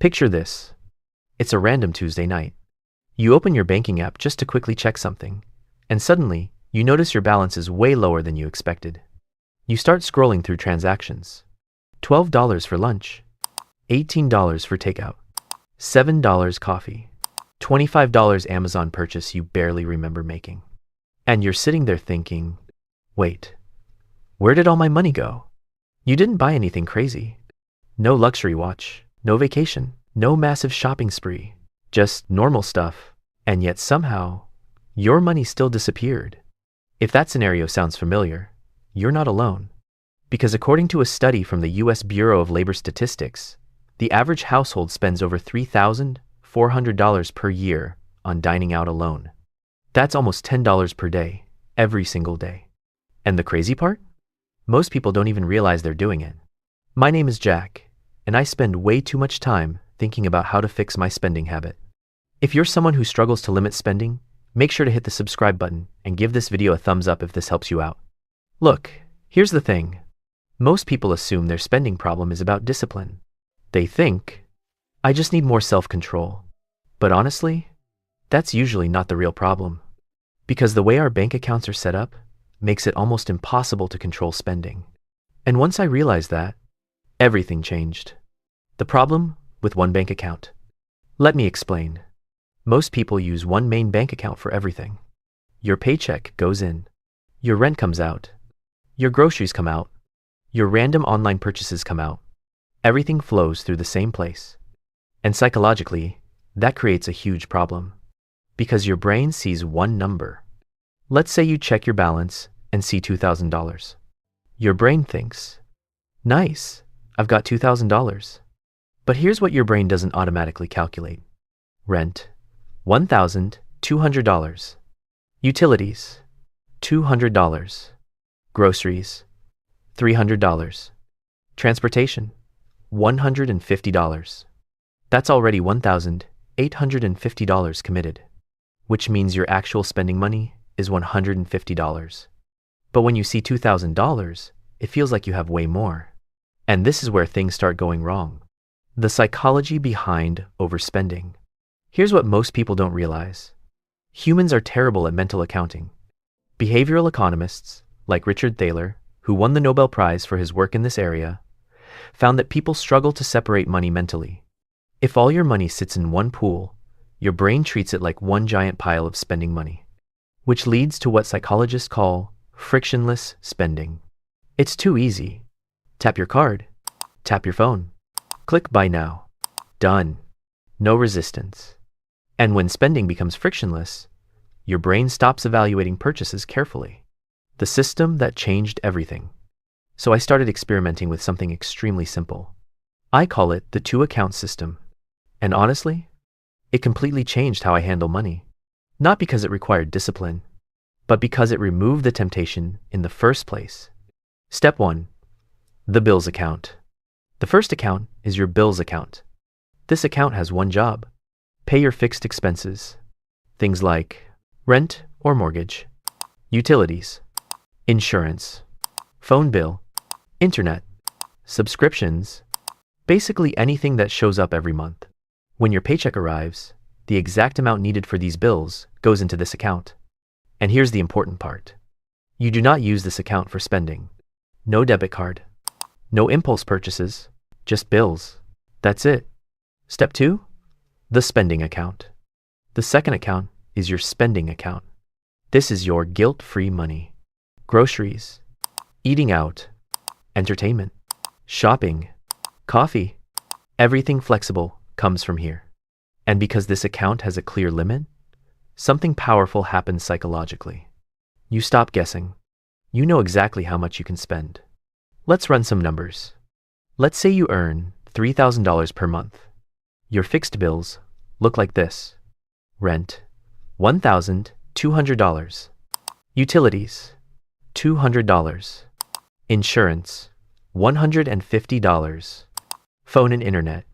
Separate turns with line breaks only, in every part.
Picture this. It's a random Tuesday night. You open your banking app just to quickly check something, and suddenly, you notice your balance is way lower than you expected. You start scrolling through transactions. $12 for lunch, $18 for takeout, $7 coffee, $25 Amazon purchase you barely remember making. And you're sitting there thinking, wait, where did all my money go? You didn't buy anything crazy. No luxury watch, no vacation, no massive shopping spree, just normal stuff. And yet somehow, your money still disappeared. If that scenario sounds familiar, you're not alone. Because according to a study from the U.S. Bureau of Labor Statistics, the average household spends over $3,400 per year on dining out alone. That's almost $10 per day, every single day. And the crazy part? Most people don't even realize they're doing it. My name is Jack, and I spend way too much time thinking about how to fix my spending habit. If you're someone who struggles to limit spending, make sure to hit the subscribe button and give this video a thumbs up if this helps you out. Look, here's the thing. Most people assume their spending problem is about discipline. They think, I just need more self-control. But honestly, that's usually not the real problem. Because the way our bank accounts are set up makes it almost impossible to control spending. And once I realized that, everything changed. The problem with one bank account. Let me explain. Most people use one main bank account for everything. Your paycheck goes in. Your rent comes out. Your groceries come out. Your random online purchases come out. Everything flows through the same place. And psychologically, that creates a huge problem. Because your brain sees one number. Let's say you check your balance and see $2,000. Your brain thinks, nice, I've got $2,000. But here's what your brain doesn't automatically calculate. Rent, $1,200. Utilities, $200. Groceries, $300. Transportation, $150. That's already $1,850 committed, which means your actual spending money is $150. But when you see $2,000, it feels like you have way more. And this is where things start going wrong. The psychology behind overspending. Here's what most people don't realize. Humans are terrible at mental accounting. Behavioral economists, like Richard Thaler, who won the Nobel Prize for his work in this area, found that people struggle to separate money mentally. If all your money sits in one pool, your brain treats it like one giant pile of spending money, which leads to what psychologists call frictionless spending. It's too easy. Tap your card, tap your phone, click buy now. Done. No resistance. And when spending becomes frictionless, your brain stops evaluating purchases carefully. The system that changed everything. So I started experimenting with something extremely simple. I call it the two-account system. And honestly, it completely changed how I handle money. Not because it required discipline, but because it removed the temptation in the first place. Step 1. The bills account. The first account is your bills account. This account has one job. Pay your fixed expenses. Things like rent or mortgage, utilities, insurance, phone bill, internet, subscriptions, basically anything that shows up every month. When your paycheck arrives, the exact amount needed for these bills goes into this account. And here's the important part. You do not use this account for spending. No debit card. No impulse purchases. Just bills. That's it. Step 2. The spending account. The second account is your spending account. This is your guilt-free money. Groceries, eating out, entertainment, shopping, coffee, everything flexible comes from here. And because this account has a clear limit, something powerful happens psychologically. You stop guessing. You know exactly how much you can spend. Let's run some numbers. Let's say you earn $3,000 per month. Your fixed bills look like this. Rent, $1,200. Utilities, $200. Insurance, $150. Phone and internet,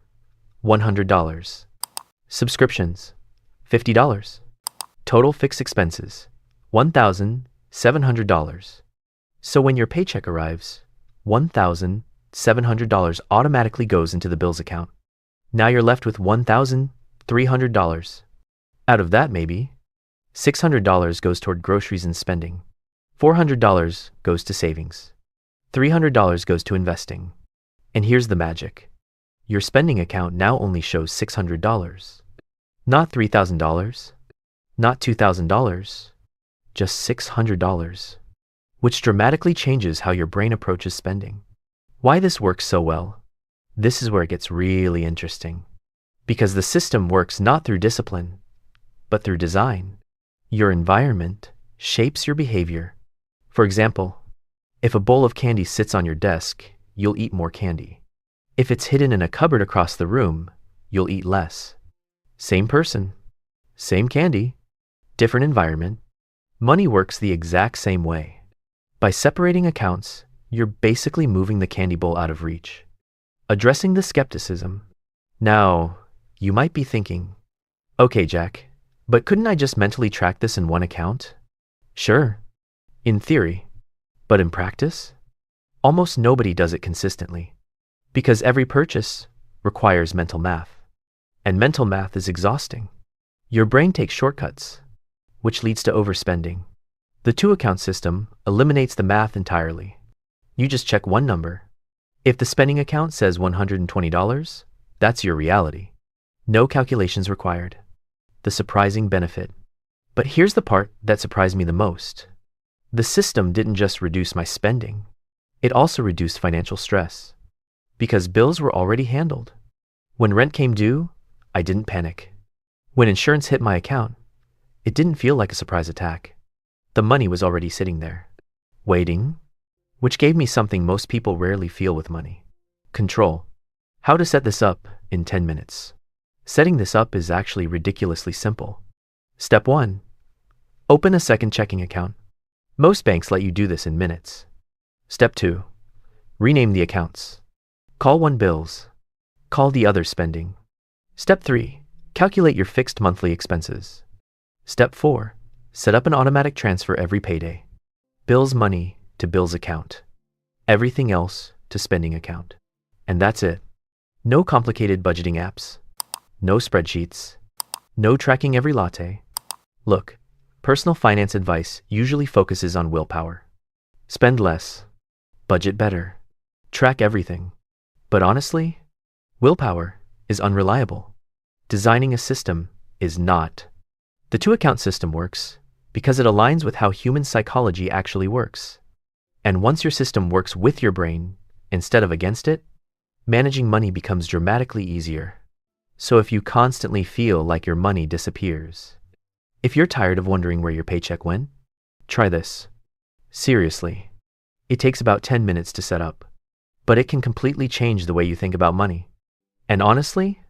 $100. Subscriptions, $50. Total fixed expenses, $1,700. So when your paycheck arrives, $1,700 automatically goes into the bills account. Now you're left with $1,300. Out of that, maybe $600 goes toward groceries and spending, $400 goes to savings, $300 goes to investing. And here's the magic. Your spending account now only shows $600. Not $3,000, not $2,000, just $600, which dramatically changes how your brain approaches spending. Why this works so well? This is where it gets really interesting. Because the system works not through discipline, but through design. Your environment shapes your behavior. For example, if a bowl of candy sits on your desk, you'll eat more candy. If it's hidden in a cupboard across the room, you'll eat less. Same person, same candy, different environment. Money works the exact same way. By separating accounts, you're basically moving the candy bowl out of reach. Addressing the skepticism. Now, you might be thinking, okay, Jack, but couldn't I just mentally track this in one account? Sure, in theory, but in practice, almost nobody does it consistently. Because every purchase requires mental math. And mental math is exhausting. Your brain takes shortcuts, which leads to overspending. The two-account system eliminates the math entirely. You just check one number. If the spending account says $120, that's your reality. No calculations required. The surprising benefit. But here's the part that surprised me the most. The system didn't just reduce my spending. It also reduced financial stress. Because bills were already handled. When rent came due, I didn't panic. When insurance hit my account, it didn't feel like a surprise attack. The money was already sitting there, waiting, which gave me something most people rarely feel with money. Control. How to set this up in 10 minutes. Setting this up is actually ridiculously simple. Step 1. Open a second checking account. Most banks let you do this in minutes. Step 2. Rename the accounts. Call one bills. Call the other spending. Step 3. Calculate your fixed monthly expenses. Step 4. Set up an automatic transfer every payday. Bills money to bills account. Everything else to spending account. And that's it. No complicated budgeting apps. No spreadsheets. No tracking every latte. Look, personal finance advice usually focuses on willpower. Spend less. Budget better. Track everything. But honestly, willpower is unreliable. Designing a system is not. The two-account system works because it aligns with how human psychology actually works. And once your system works with your brain instead of against it, managing money becomes dramatically easier. So if you constantly feel like your money disappears, if you're tired of wondering where your paycheck went, try this. Seriously, it takes about 10 minutes to set up. But it can completely change the way you think about money. And honestly,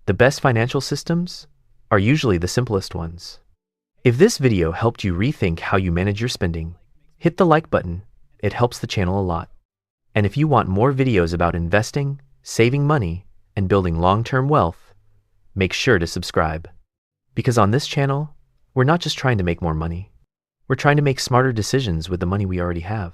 the best financial systems are usually the simplest ones. If this video helped you rethink how you manage your spending, hit the like button. It helps the channel a lot. And if you want more videos about investing, saving money, and building long-term wealth, make sure to subscribe. Because on this channel, we're not just trying to make more money. We're trying to make smarter decisions with the money we already have.